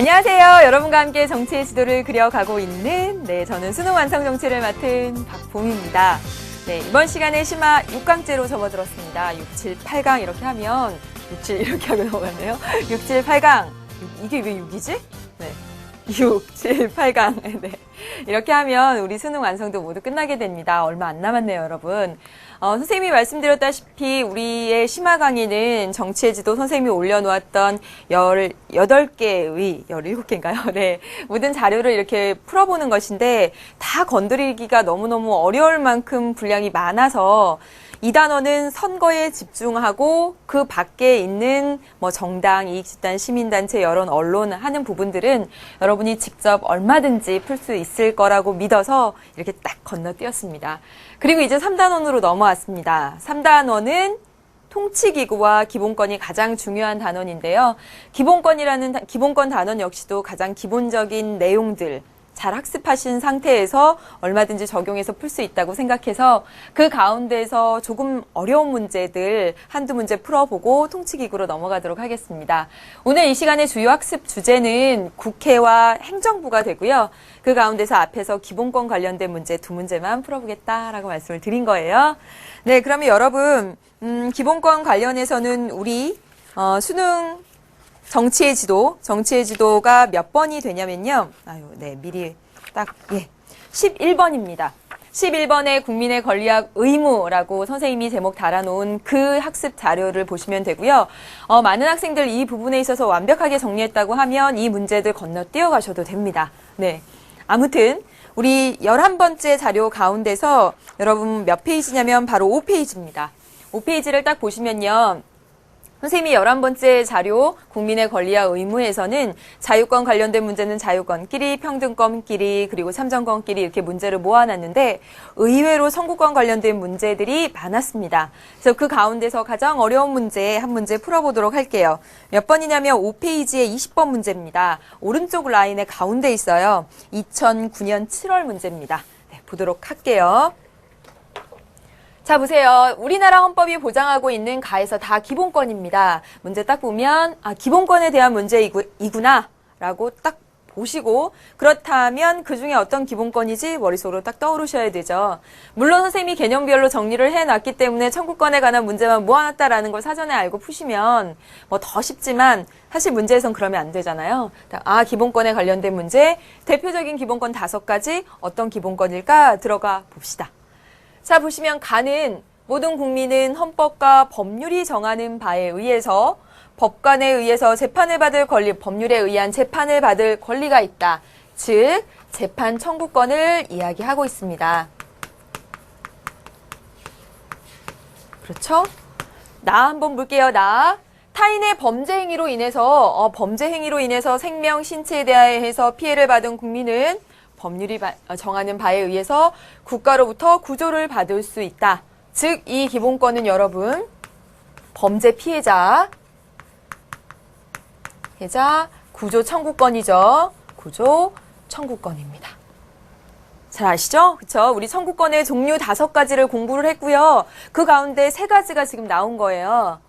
안녕하세요. 여러분과 함께 정치의 지도를 그려가고 있는 저는 수능 완성 정치를 맡은 박봄입니다. 이번 시간에 심화 6강째로 접어들었습니다. 6, 7, 8강 이렇게 하면 6, 7 이렇게 하고 넘어갔네요. 6, 7, 8강. 이게 왜 6이지? 6, 7, 8강. 이렇게 하면 우리 수능 완성도 모두 끝나게 됩니다. 얼마 안 남았네요, 여러분. 선생님이 말씀드렸다시피 우리의 심화 강의는 정치의 지도 선생님이 올려놓았던 18개의, 17개인가요? 모든 자료를 이렇게 풀어보는 것인데 다 건드리기가 너무너무 어려울 만큼 분량이 많아서 이 단원은 선거에 집중하고 그 밖에 있는 정당, 이익집단, 시민단체, 여론, 언론 하는 부분들은 여러분이 직접 얼마든지 풀 수 있을 거라고 믿어서 이렇게 딱 건너뛰었습니다. 그리고 이제 3단원으로 넘어왔습니다. 3단원은 통치기구와 기본권이 가장 중요한 단원인데요. 기본권 단원 역시도 가장 기본적인 내용들, 잘 학습하신 상태에서 얼마든지 적용해서 풀 수 있다고 생각해서 그 가운데서 조금 어려운 문제들 한두 문제 풀어보고 통치기구로 넘어가도록 하겠습니다. 오늘 이 시간의 주요 학습 주제는 국회와 행정부가 되고요. 그 가운데서 앞에서 기본권 관련된 문제 2문제만 풀어보겠다라고 말씀을 드린 거예요. 그러면 여러분 기본권 관련해서는 우리 수능 정치의 지도가 몇 번이 되냐면요. 미리 11번입니다. 11번에 국민의 권리와 의무라고 선생님이 제목 달아놓은 그 학습 자료를 보시면 되고요. 많은 학생들 이 부분에 있어서 완벽하게 정리했다고 하면 이 문제들 건너뛰어 가셔도 됩니다. 아무튼 우리 11번째 자료 가운데서 여러분 몇 페이지냐면 바로 5페이지입니다. 5페이지를 딱 보시면요. 선생님이 11번째 자료 국민의 권리와 의무에서는 자유권 관련된 문제는 자유권끼리, 평등권끼리, 그리고 참정권끼리 이렇게 문제를 모아놨는데 의외로 선구권 관련된 문제들이 많았습니다. 그래서 그 가운데서 가장 어려운 문제 한 문제 풀어보도록 할게요. 몇 번이냐면 5페이지에 20번 문제입니다. 오른쪽 라인의 가운데 있어요. 2009년 7월 문제입니다. 보도록 할게요. 자, 보세요. 우리나라 헌법이 보장하고 있는 가에서 다 기본권입니다. 문제 딱 보면 기본권에 대한 문제이구나 라고 딱 보시고 그렇다면 그중에 어떤 기본권이지 머릿속으로 딱 떠오르셔야 되죠. 물론 선생님이 개념별로 정리를 해놨기 때문에 청구권에 관한 문제만 모아놨다라는 걸 사전에 알고 푸시면 더 쉽지만 사실 문제에선 그러면 안 되잖아요. 기본권에 관련된 문제, 대표적인 기본권 5가지 어떤 기본권일까 들어가 봅시다. 자, 보시면 가는 모든 국민은 헌법과 법률이 정하는 바에 의해서 법관에 의해서 재판을 받을 권리, 법률에 의한 재판을 받을 권리가 있다. 즉, 재판 청구권을 이야기하고 있습니다. 그렇죠? 나 한번 볼게요. 타인의 범죄 행위로 인해서 생명, 신체에 대해서 피해를 받은 국민은 법률이 정하는 바에 의해서 국가로부터 구조를 받을 수 있다. 즉, 이 기본권은 여러분 범죄 피해자 구조 청구권이죠. 구조 청구권입니다. 잘 아시죠? 그렇죠? 우리 청구권의 종류 5가지를 공부를 했고요. 그 가운데 3가지가 지금 나온 거예요.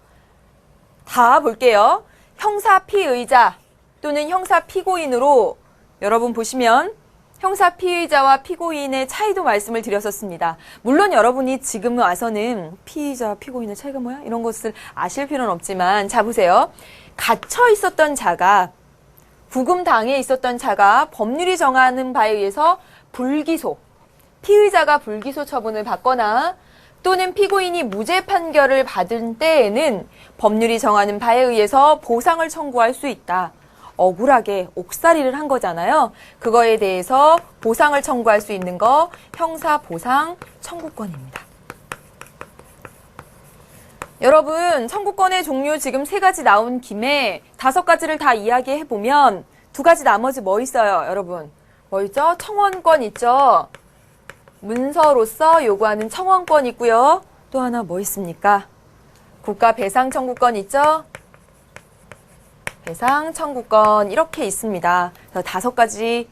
다 볼게요. 형사 피의자 또는 형사 피고인으로 여러분 보시면 형사 피의자와 피고인의 차이도 말씀을 드렸었습니다. 물론 여러분이 지금 와서는 피의자와 피고인의 차이가 뭐야? 이런 것을 아실 필요는 없지만 자 보세요. 갇혀 있었던 자가 구금당해 있었던 자가 법률이 정하는 바에 의해서 불기소, 피의자가 불기소 처분을 받거나 또는 피고인이 무죄 판결을 받은 때에는 법률이 정하는 바에 의해서 보상을 청구할 수 있다. 억울하게 옥살이를 한 거잖아요. 그거에 대해서 보상을 청구할 수 있는 거 형사보상 청구권입니다. 여러분 청구권의 종류 지금 3가지 나온 김에 5가지를 다 이야기해보면 2가지 나머지 뭐 있어요? 여러분 뭐 있죠? 청원권 있죠? 문서로서 요구하는 청원권 있고요. 또 하나 뭐 있습니까? 국가 배상 청구권 있죠? 배상 청구권 이렇게 있습니다. 5가지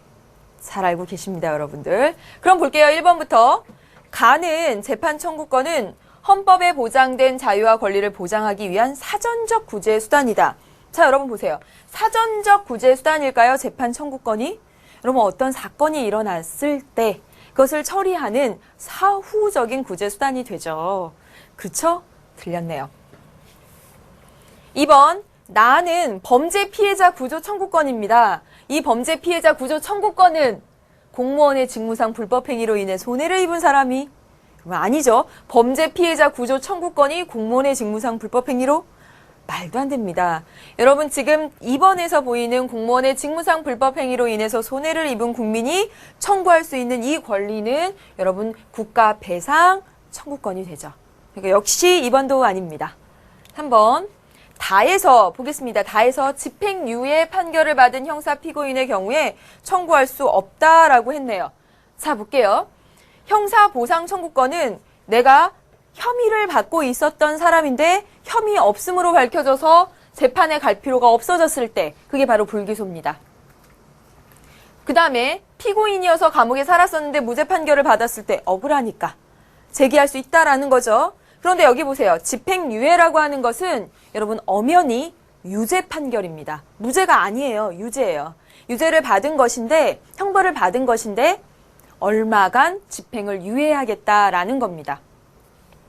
잘 알고 계십니다, 여러분들. 그럼 볼게요. 1번부터. 가는 재판 청구권은 헌법에 보장된 자유와 권리를 보장하기 위한 사전적 구제 수단이다. 자, 여러분 보세요. 사전적 구제 수단일까요? 재판 청구권이? 여러분 어떤 사건이 일어났을 때 그것을 처리하는 사후적인 구제 수단이 되죠. 그쵸? 틀렸네요. 2번, 나는 범죄 피해자 구조 청구권입니다. 이 범죄 피해자 구조 청구권은 공무원의 직무상 불법행위로 인해 손해를 입은 사람이 아니죠. 범죄 피해자 구조 청구권이 공무원의 직무상 불법행위로? 말도 안 됩니다. 여러분 지금 2번에서 보이는 공무원의 직무상 불법행위로 인해서 손해를 입은 국민이 청구할 수 있는 이 권리는 여러분 국가 배상 청구권이 되죠. 그러니까 역시 2번도 아닙니다. 3번 다에서 보겠습니다. 다에서 집행유예 판결을 받은 형사 피고인의 경우에 청구할 수 없다라고 했네요. 자 볼게요. 형사 보상 청구권은 내가 혐의를 받고 있었던 사람인데 혐의 없음으로 밝혀져서 재판에 갈 필요가 없어졌을 때 그게 바로 불기소입니다. 그 다음에 피고인이어서 감옥에 살았었는데 무죄 판결을 받았을 때 억울하니까 제기할 수 있다라는 거죠. 그런데 여기 보세요. 집행유예라고 하는 것은 여러분 엄연히 유죄 판결입니다. 무죄가 아니에요. 유죄예요. 유죄를 받은 것인데 형벌을 받은 것인데 얼마간 집행을 유예하겠다라는 겁니다.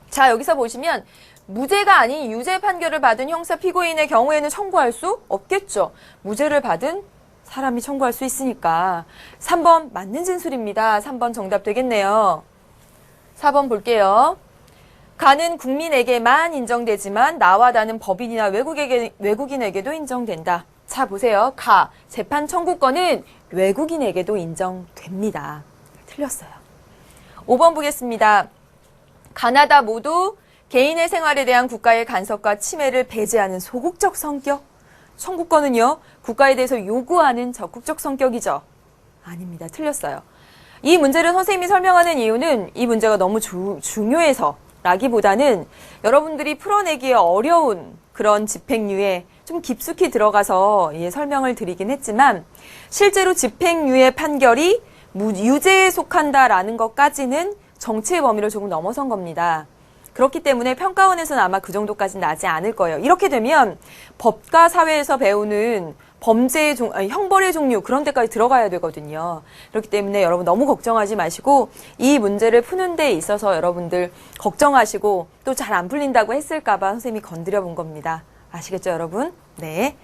자, 여기서 보시면 무죄가 아닌 유죄 판결을 받은 형사 피고인의 경우에는 청구할 수 없겠죠. 무죄를 받은 사람이 청구할 수 있으니까. 3번 맞는 진술입니다. 3번 정답 되겠네요. 4번 볼게요. 가는 국민에게만 인정되지만 나와 다는 법인이나 외국인에게도 인정된다. 자, 보세요. 가, 재판 청구권은 외국인에게도 인정됩니다. 틀렸어요. 5번 보겠습니다. 가나다 모두 개인의 생활에 대한 국가의 간섭과 침해를 배제하는 소극적 성격. 청구권은요, 국가에 대해서 요구하는 적극적 성격이죠. 아닙니다. 틀렸어요. 이 문제를 선생님이 설명하는 이유는 이 문제가 너무 중요해서 라기보다는 여러분들이 풀어내기에 어려운 그런 집행유예 좀 깊숙이 들어가서 설명을 드리긴 했지만 실제로 집행유예 판결이 유죄에 속한다라는 것까지는 정치의 범위를 조금 넘어선 겁니다. 그렇기 때문에 평가원에서는 아마 그 정도까지는 나지 않을 거예요. 이렇게 되면 법과 사회에서 배우는 범죄의 형벌의 종류 그런 데까지 들어가야 되거든요. 그렇기 때문에 여러분 너무 걱정하지 마시고 이 문제를 푸는 데 있어서 여러분들 걱정하시고 또 잘 안 풀린다고 했을까 봐 선생님이 건드려 본 겁니다. 아시겠죠, 여러분? 네.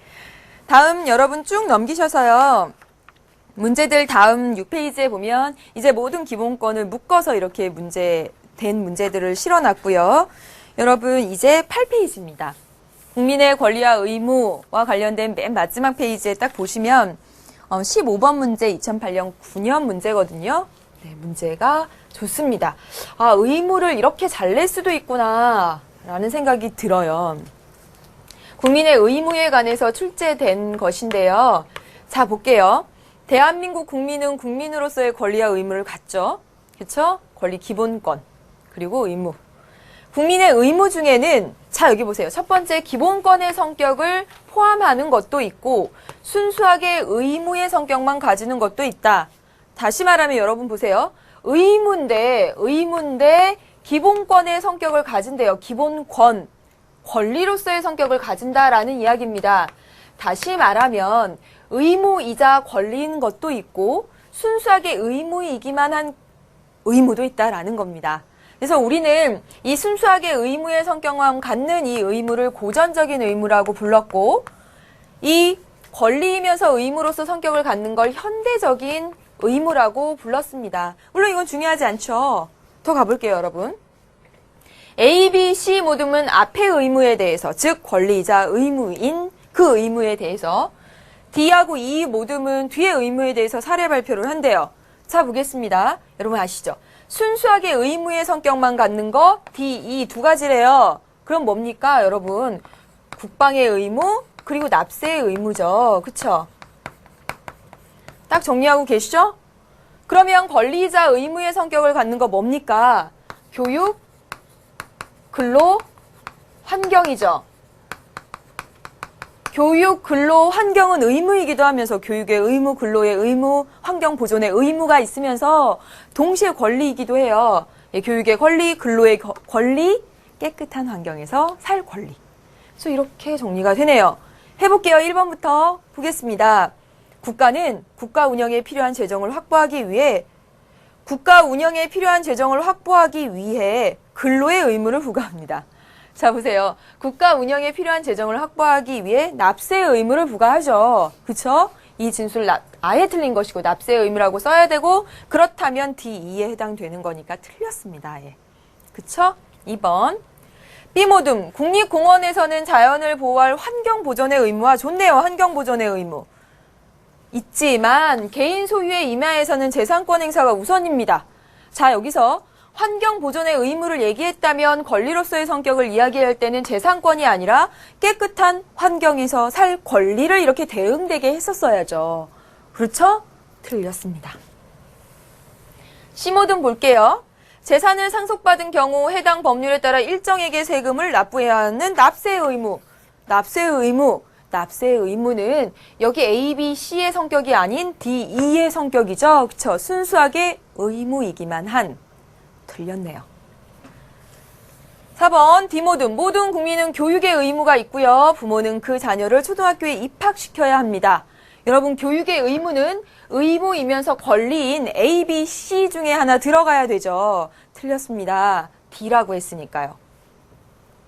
다음 여러분 쭉 넘기셔서요. 문제들 다음 6페이지에 보면 이제 모든 기본권을 묶어서 이렇게 된 문제들을 실어놨고요. 여러분 이제 8페이지입니다. 국민의 권리와 의무와 관련된 맨 마지막 페이지에 딱 보시면 15번 문제 2008년 9년 문제거든요. 네, 문제가 좋습니다. 아, 의무를 이렇게 잘 낼 수도 있구나 라는 생각이 들어요. 국민의 의무에 관해서 출제된 것인데요. 자, 볼게요. 대한민국 국민은 국민으로서의 권리와 의무를 갖죠. 그렇죠? 권리 기본권 그리고 의무. 국민의 의무 중에는 자 여기 보세요. 첫 번째 기본권의 성격을 포함하는 것도 있고 순수하게 의무의 성격만 가지는 것도 있다. 다시 말하면 여러분 보세요. 의무인데 기본권의 성격을 가진대요. 기본권, 권리로서의 성격을 가진다라는 이야기입니다. 다시 말하면 의무이자 권리인 것도 있고 순수하게 의무이기만 한 의무도 있다라는 겁니다. 그래서 우리는 이 순수하게 의무의 성격만 갖는 이 의무를 고전적인 의무라고 불렀고 이 권리이면서 의무로서 성격을 갖는 걸 현대적인 의무라고 불렀습니다. 물론 이건 중요하지 않죠. 더 가볼게요, 여러분. A, B, C 모둠은 앞의 의무에 대해서 즉 권리이자 의무인 그 의무에 대해서 D하고 E 모둠은 뒤의 의무에 대해서 사례 발표를 한대요. 자, 보겠습니다. 여러분 아시죠? 순수하게 의무의 성격만 갖는 거 D, E 두 가지래요. 그럼 뭡니까, 여러분? 국방의 의무 그리고 납세의 의무죠. 그쵸? 딱 정리하고 계시죠? 그러면 권리이자 의무의 성격을 갖는 거 뭡니까? 교육, 근로, 환경이죠. 교육, 근로, 환경은 의무이기도 하면서 교육의 의무, 근로의 의무, 환경 보존의 의무가 있으면서 동시에 권리이기도 해요. 예, 교육의 권리, 근로의 권리, 깨끗한 환경에서 살 권리. 그래서 이렇게 정리가 되네요. 해볼게요. 1번부터 보겠습니다. 국가는 국가 운영에 필요한 재정을 확보하기 위해 근로의 의무를 부과합니다. 자, 보세요. 국가 운영에 필요한 재정을 확보하기 위해 납세의 의무를 부과하죠. 그쵸? 이 진술 아예 틀린 것이고 납세의 의무라고 써야 되고 그렇다면 D2에 해당되는 거니까 틀렸습니다. 예. 그쵸? 2번. B모듬. 국립공원에서는 자연을 보호할 환경보전의 의무와 좋네요. 환경보전의 의무. 있지만 개인 소유의 임야에서는 재산권 행사가 우선입니다. 자, 여기서 환경보존의 의무를 얘기했다면 권리로서의 성격을 이야기할 때는 재산권이 아니라 깨끗한 환경에서 살 권리를 이렇게 대응되게 했었어야죠. 그렇죠? 틀렸습니다. C모듬 볼게요. 재산을 상속받은 경우 해당 법률에 따라 일정액의 세금을 납부해야 하는 납세의 의무. 납세의 의무는 여기 A, B, C의 성격이 아닌 D, E의 성격이죠. 그쵸? 순수하게 의무이기만 한. 틀렸네요. 4번 D모든 모든 국민은 교육의 의무가 있고요. 부모는 그 자녀를 초등학교에 입학시켜야 합니다. 여러분 교육의 의무는 의무이면서 권리인 A, B, C 중에 하나 들어가야 되죠. 틀렸습니다. D라고 했으니까요.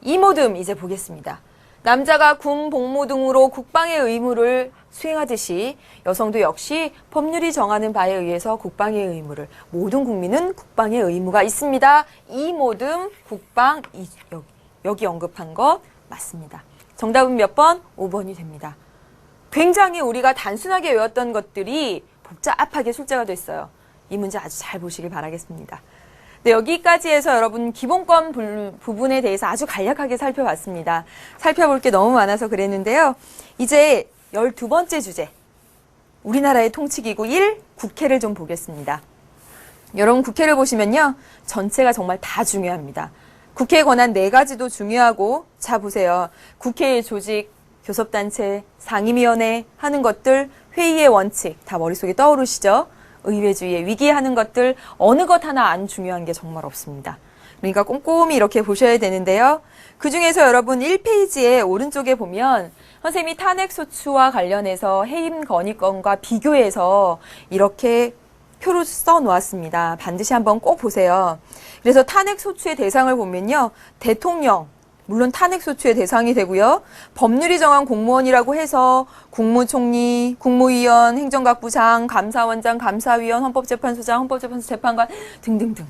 이모듬 이제 보겠습니다. 남자가 군, 복무 등으로 국방의 의무를 수행하듯이 여성도 역시 법률이 정하는 바에 의해서 국방의 의무를 모든 국민은 국방의 의무가 있습니다. 이모듬 국방 여기 언급한 것 맞습니다. 정답은 몇 번? 5번이 됩니다. 굉장히 우리가 단순하게 외웠던 것들이 복잡하게 출제가 됐어요. 이 문제 아주 잘 보시길 바라겠습니다. 네, 여기까지 해서 여러분 기본권 부분에 대해서 아주 간략하게 살펴봤습니다. 살펴볼 게 너무 많아서 그랬는데요. 이제 12번째 주제, 우리나라의 통치기구 1, 국회를 좀 보겠습니다. 여러분 국회를 보시면요. 전체가 정말 다 중요합니다. 국회에 관한 4가지도 중요하고, 자 보세요. 국회의 조직, 교섭단체, 상임위원회 하는 것들, 회의의 원칙 다 머릿속에 떠오르시죠? 의회주의의 위기 하는 것들 어느 것 하나 안 중요한 게 정말 없습니다. 그러니까 꼼꼼히 이렇게 보셔야 되는데요. 그중에서 여러분 1페이지에 오른쪽에 보면 선생님이 탄핵소추와 관련해서 해임 건의권과 비교해서 이렇게 표로 써놓았습니다. 반드시 한번 꼭 보세요. 그래서 탄핵소추의 대상을 보면요. 대통령, 물론 탄핵소추의 대상이 되고요. 법률이 정한 공무원이라고 해서 국무총리, 국무위원, 행정각부장, 감사원장, 감사위원, 헌법재판소장, 헌법재판소 재판관 등등등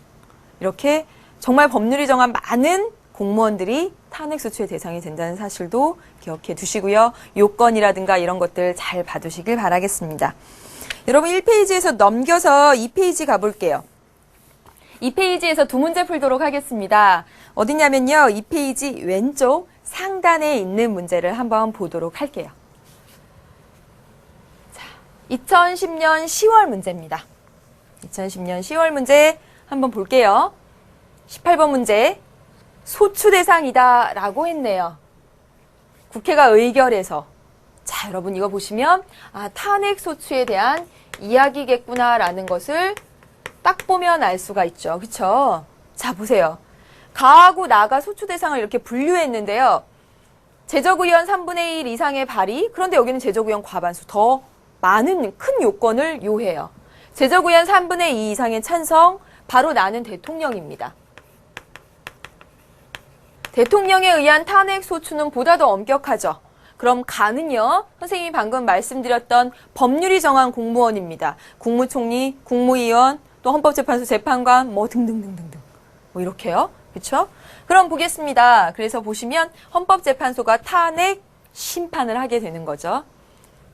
이렇게 정말 법률이 정한 많은 공무원들이 탄핵소추의 대상이 된다는 사실도 기억해 두시고요. 요건이라든가 이런 것들 잘 봐두시길 바라겠습니다. 여러분 1페이지에서 넘겨서 2페이지 가볼게요. 2페이지에서 2문제 풀도록 하겠습니다. 어디냐면요. 2페이지 왼쪽 상단에 있는 문제를 한번 보도록 할게요. 자, 2010년 10월 문제입니다. 2010년 10월 문제 한번 볼게요. 18번 문제. 소추 대상이다 라고 했네요. 국회가 의결해서. 자, 여러분 이거 보시면 탄핵 소추에 대한 이야기겠구나 라는 것을 딱 보면 알 수가 있죠. 그쵸? 자, 보세요. 가하고 나가 소추 대상을 이렇게 분류했는데요. 제적의원 3분의 1 이상의 발의, 그런데 여기는 제적의원 과반수, 더 많은 큰 요건을 요해요. 제적의원 3분의 2 이상의 찬성, 바로 나는 대통령입니다. 대통령에 의한 탄핵 소추는 보다 더 엄격하죠. 그럼 가는요, 선생님이 방금 말씀드렸던 법률이 정한 공무원입니다. 국무총리, 국무위원, 또 헌법재판소 재판관, 뭐 등등등등등. 뭐 이렇게요. 그렇죠? 그럼 보겠습니다. 그래서 보시면 헌법재판소가 탄핵 심판을 하게 되는 거죠.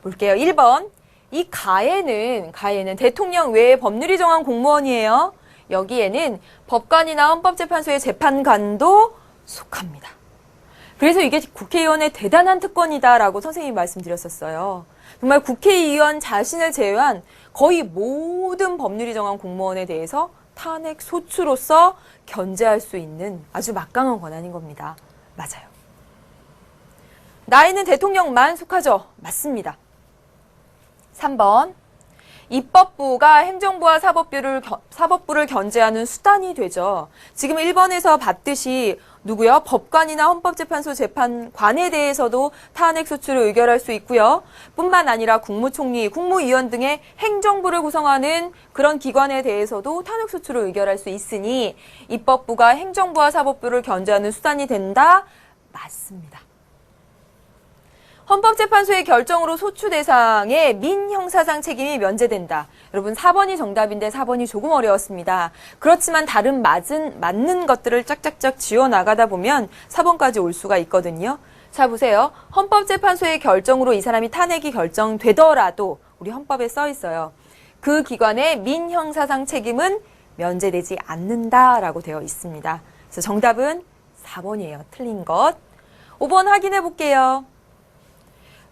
볼게요. 1번. 이 가해는 대통령 외에 법률이 정한 공무원이에요. 여기에는 법관이나 헌법재판소의 재판관도 속합니다. 그래서 이게 국회의원의 대단한 특권이다라고 선생님이 말씀드렸었어요. 정말 국회의원 자신을 제외한 거의 모든 법률이 정한 공무원에 대해서 탄핵 소추로서 견제할 수 있는 아주 막강한 권한인 겁니다. 맞아요. 나이는 대통령만 속하죠? 맞습니다. 3번. 입법부가 행정부와 사법부를 견제하는 수단이 되죠. 지금 1번에서 봤듯이 누구요? 법관이나 헌법재판소 재판관에 대해서도 탄핵소추를 의결할 수 있고요. 뿐만 아니라 국무총리, 국무위원 등의 행정부를 구성하는 그런 기관에 대해서도 탄핵소추를 의결할 수 있으니 입법부가 행정부와 사법부를 견제하는 수단이 된다? 맞습니다. 헌법재판소의 결정으로 소추 대상의 민형사상 책임이 면제된다. 여러분 4번이 정답인데 4번이 조금 어려웠습니다. 그렇지만 다른 맞는 것들을 짝짝짝 지어나가다 보면 4번까지 올 수가 있거든요. 자 보세요. 헌법재판소의 결정으로 이 사람이 탄핵이 결정되더라도 우리 헌법에 써 있어요. 그 기관의 민형사상 책임은 면제되지 않는다라고 되어 있습니다. 그래서 정답은 4번이에요. 틀린 것. 5번 확인해 볼게요.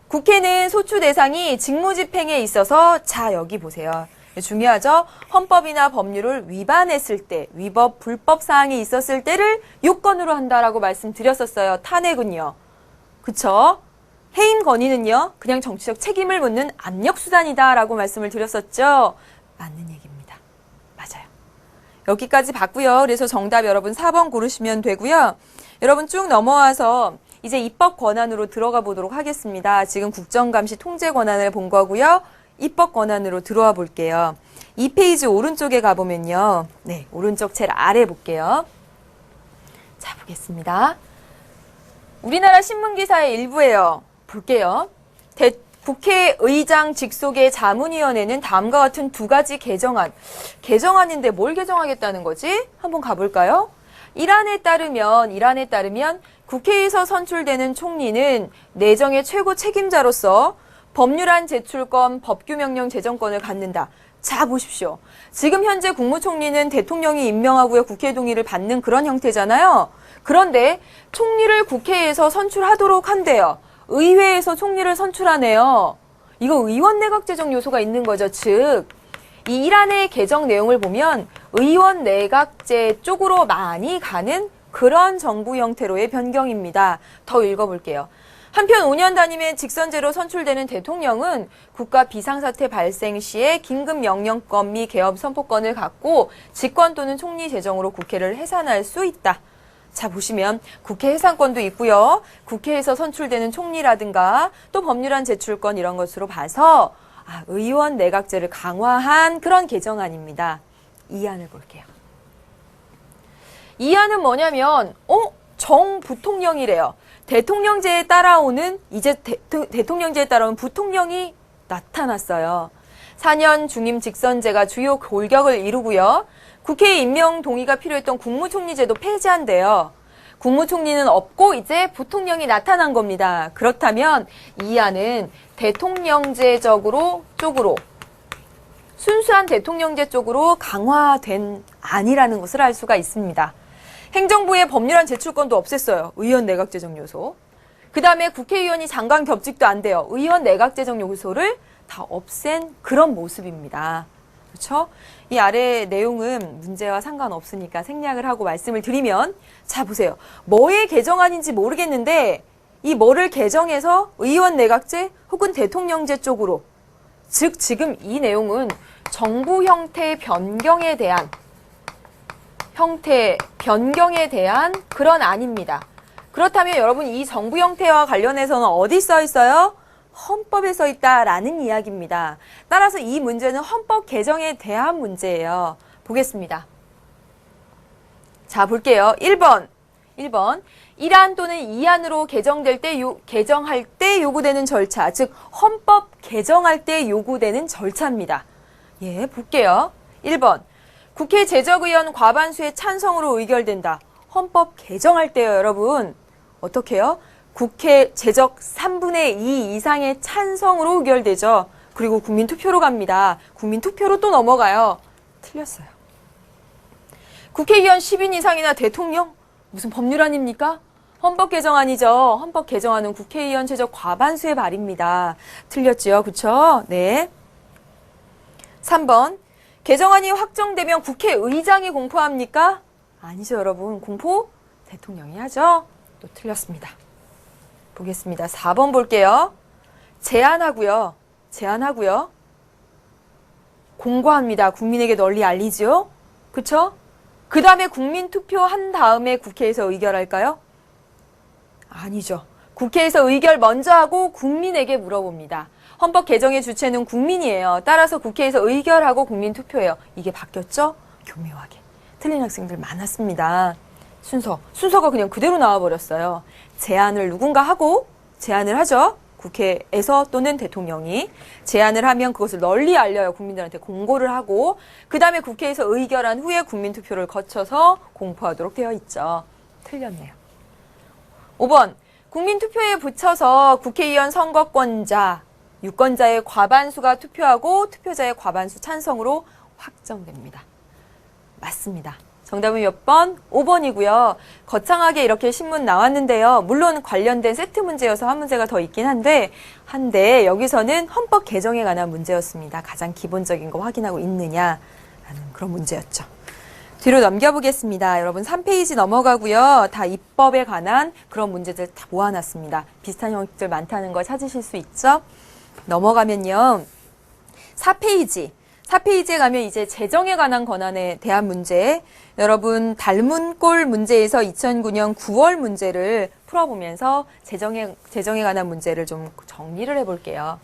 국회는 소추 대상이 직무집행에 있어서 자 여기 보세요. 중요하죠? 헌법이나 법률을 위반했을 때, 위법, 불법 사항이 있었을 때를 요건으로 한다라고 말씀드렸었어요. 탄핵은요. 그쵸? 해임 건의는요. 그냥 정치적 책임을 묻는 압력수단이다라고 말씀을 드렸었죠. 맞는 얘기입니다. 맞아요. 여기까지 봤고요. 그래서 정답 여러분 4번 고르시면 되고요. 여러분 쭉 넘어와서 이제 입법 권한으로 들어가 보도록 하겠습니다. 지금 국정감시 통제 권한을 본 거고요. 입법 권한으로 들어와 볼게요. 2페이지 오른쪽에 가보면요. 네, 오른쪽 제일 아래 볼게요. 자, 보겠습니다. 우리나라 신문기사의 일부예요. 볼게요. 국회의장 직속의 자문위원회는 다음과 같은 두 가지 개정안인데 뭘 개정하겠다는 거지? 한번 가볼까요? 1안에 따르면 국회에서 선출되는 총리는 내정의 최고 책임자로서 법률안 제출권, 법규명령 제정권을 갖는다. 자, 보십시오. 지금 현재 국무총리는 대통령이 임명하고요. 국회 동의를 받는 그런 형태잖아요. 그런데 총리를 국회에서 선출하도록 한대요. 의회에서 총리를 선출하네요. 이거 의원 내각 제정 요소가 있는 거죠. 즉, 이 1안의 개정 내용을 보면 의원 내각제 쪽으로 많이 가는 그런 정부 형태로의 변경입니다. 더 읽어볼게요. 한편 5년 단임의 직선제로 선출되는 대통령은 국가 비상사태 발생 시에 긴급명령권 및 개업 선포권을 갖고 직권 또는 총리 제정으로 국회를 해산할 수 있다. 자, 보시면 국회 해산권도 있고요. 국회에서 선출되는 총리라든가 또 법률안 제출권 이런 것으로 봐서 의원 내각제를 강화한 그런 개정안입니다. 2안을 볼게요. 2안은 뭐냐면 정부통령이래요. 대통령제에 따라오는 대통령제에 따라온 부통령이 나타났어요. 4년 중임 직선제가 주요 골격을 이루고요. 국회의 임명 동의가 필요했던 국무총리제도 폐지한대요. 국무총리는 없고 이제 부통령이 나타난 겁니다. 그렇다면 이 안은 대통령제적으로 쪽으로 순수한 대통령제 쪽으로 강화된 안이라는 것을 알 수가 있습니다. 행정부의 법률안 제출권도 없앴어요. 의원 내각제정 요소. 그 다음에 국회의원이 장관 겹직도 안 돼요. 의원 내각제정 요소를 다 없앤 그런 모습입니다. 그렇죠? 이 아래 내용은 문제와 상관없으니까 생략을 하고 말씀을 드리면 자 보세요. 뭐의 개정안인지 모르겠는데 이 뭐를 개정해서 의원 내각제 혹은 대통령제 쪽으로 즉 지금 이 내용은 정부 형태 변경에 대한 그런 안입니다. 그렇다면 여러분 이 정부 형태와 관련해서는 어디 써 있어요? 헌법에 써 있다라는 이야기입니다. 따라서 이 문제는 헌법 개정에 대한 문제예요. 보겠습니다. 자, 볼게요. 1번. 1안 또는 2안으로 개정할 때 요구되는 절차, 즉 헌법 개정할 때 요구되는 절차입니다. 예, 볼게요. 1번. 국회 제적의원 과반수의 찬성으로 의결된다. 헌법 개정할 때요, 여러분. 어떻게 해요? 국회 제적 3분의 2 이상의 찬성으로 의결되죠. 그리고 국민투표로 갑니다. 국민투표로 또 넘어가요. 틀렸어요. 국회의원 10인 이상이나 대통령? 무슨 법률안입니까? 헌법 개정안이죠. 헌법 개정안은 국회의원 제적 과반수의 발의입니다. 틀렸지요. 그쵸? 네. 3번. 개정안이 확정되면 국회의장이 공포합니까? 아니죠, 여러분. 공포 대통령이 하죠. 또 틀렸습니다. 보겠습니다. 4번 볼게요. 제한하고요. 공고합니다. 국민에게 널리 알리죠. 그쵸? 그 다음에 국민투표 한 다음에 국회에서 의결할까요? 아니죠. 국회에서 의결 먼저 하고 국민에게 물어봅니다. 헌법 개정의 주체는 국민이에요. 따라서 국회에서 의결하고 국민투표예요. 이게 바뀌었죠? 교묘하게. 틀린 학생들 많았습니다. 순서가 그냥 그대로 나와버렸어요. 제안을 누군가 하고 제안을 하죠. 국회에서 또는 대통령이 제안을 하면 그것을 널리 알려요. 국민들한테 공고를 하고 그 다음에 국회에서 의결한 후에 국민투표를 거쳐서 공포하도록 되어 있죠. 틀렸네요. 5번 국민투표에 붙여서 국회의원 선거권자, 유권자의 과반수가 투표하고 투표자의 과반수 찬성으로 확정됩니다. 맞습니다. 정답은 몇 번? 5번이고요. 거창하게 이렇게 신문 나왔는데요. 물론 관련된 세트 문제여서 한 문제가 더 있긴 한데 여기서는 헌법 개정에 관한 문제였습니다. 가장 기본적인 거 확인하고 있느냐라는 그런 문제였죠. 뒤로 넘겨보겠습니다. 여러분 3페이지 넘어가고요. 다 입법에 관한 그런 문제들 다 모아놨습니다. 비슷한 형식들 많다는 거 찾으실 수 있죠? 넘어가면요. 4페이지에 가면 이제 재정에 관한 권한에 대한 문제, 여러분 닮은 꼴 문제에서 2009년 9월 문제를 풀어보면서 재정에 관한 문제를 좀 정리를 해볼게요.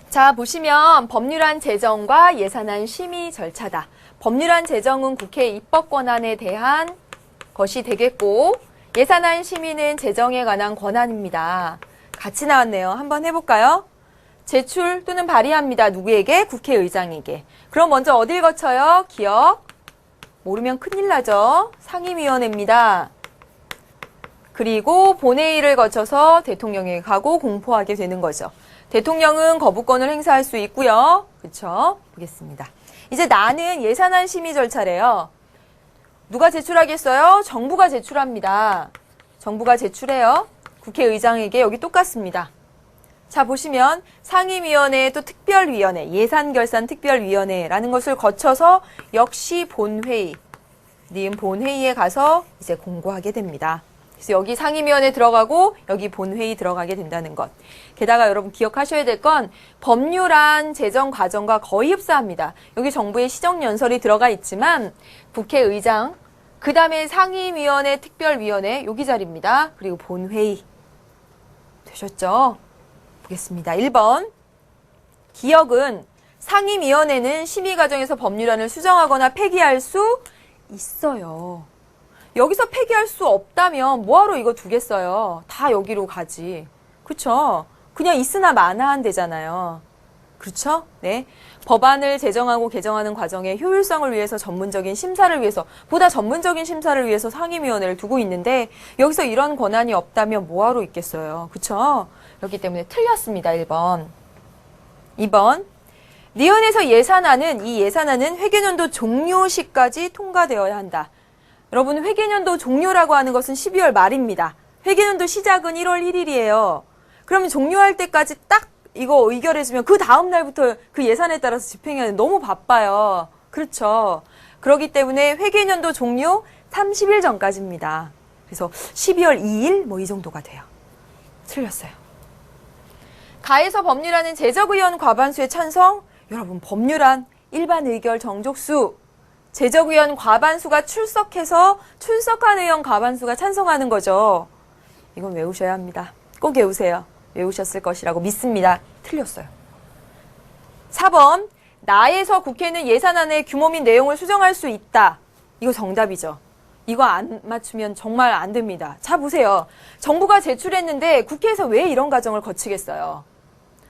자, 보시면 법률안 제정과 예산안 심의 절차다. 법률안 제정은 국회 입법 권한에 대한 것이 되겠고 예산안 심의는 재정에 관한 권한입니다. 같이 나왔네요. 한번 해볼까요? 제출 또는 발의합니다. 누구에게? 국회의장에게. 그럼 먼저 어딜 거쳐요? 기억. 모르면 큰일 나죠. 상임위원회입니다. 그리고 본회의를 거쳐서 대통령에게 가고 공포하게 되는 거죠. 대통령은 거부권을 행사할 수 있고요. 그렇죠? 보겠습니다. 이제 나는 예산안 심의 절차래요. 누가 제출하겠어요? 정부가 제출합니다. 정부가 제출해요. 국회의장에게 여기 똑같습니다. 자, 보시면 상임위원회 또 특별위원회, 예산결산특별위원회라는 것을 거쳐서 역시 본회의, 니은 본회의에 가서 이제 공고하게 됩니다. 그래서 여기 상임위원회 들어가고 여기 본회의 들어가게 된다는 것. 게다가 여러분 기억하셔야 될 건 법률안 제정 과정과 거의 흡사합니다. 여기 정부의 시정연설이 들어가 있지만 국회의장, 그 다음에 상임위원회, 특별위원회 여기 자리입니다. 그리고 본회의. 되셨죠? 보겠습니다. 1번. 기억은 상임위원회는 심의 과정에서 법률안을 수정하거나 폐기할 수 있어요. 여기서 폐기할 수 없다면 뭐하러 이거 두겠어요? 다 여기로 가지. 그쵸? 그냥 있으나 마나한 되잖아요. 그렇죠? 네. 법안을 제정하고 개정하는 과정의 효율성을 위해서 보다 전문적인 심사를 위해서 상임위원회를 두고 있는데 여기서 이런 권한이 없다면 뭐하러 있겠어요. 그렇죠? 그렇기 때문에 틀렸습니다. 1번. 2번. 니은에서 이 예산안은 회계년도 종료 시까지 통과되어야 한다. 여러분 회계년도 종료라고 하는 것은 12월 말입니다. 회계년도 시작은 1월 1일이에요. 그러면 종료할 때까지 딱 이거 의결해주면 그 다음 날부터 그 예산에 따라서 집행해야 돼. 너무 바빠요. 그렇죠. 그렇기 때문에 회계년도 종료 30일 전까지입니다. 그래서 12월 2일 뭐 이 정도가 돼요. 틀렸어요. 가에서 법률안은 제적의원 과반수의 찬성. 여러분 법률안 일반 의결 정족수. 제적의원 과반수가 출석한 의원 과반수가 찬성하는 거죠. 이건 외우셔야 합니다. 꼭 외우세요. 외우셨을 것이라고 믿습니다. 틀렸어요. 4번. 나에서 국회는 예산안의 규모 및 내용을 수정할 수 있다. 이거 정답이죠. 이거 안 맞추면 정말 안 됩니다. 자, 보세요. 정부가 제출했는데 국회에서 왜 이런 과정을 거치겠어요?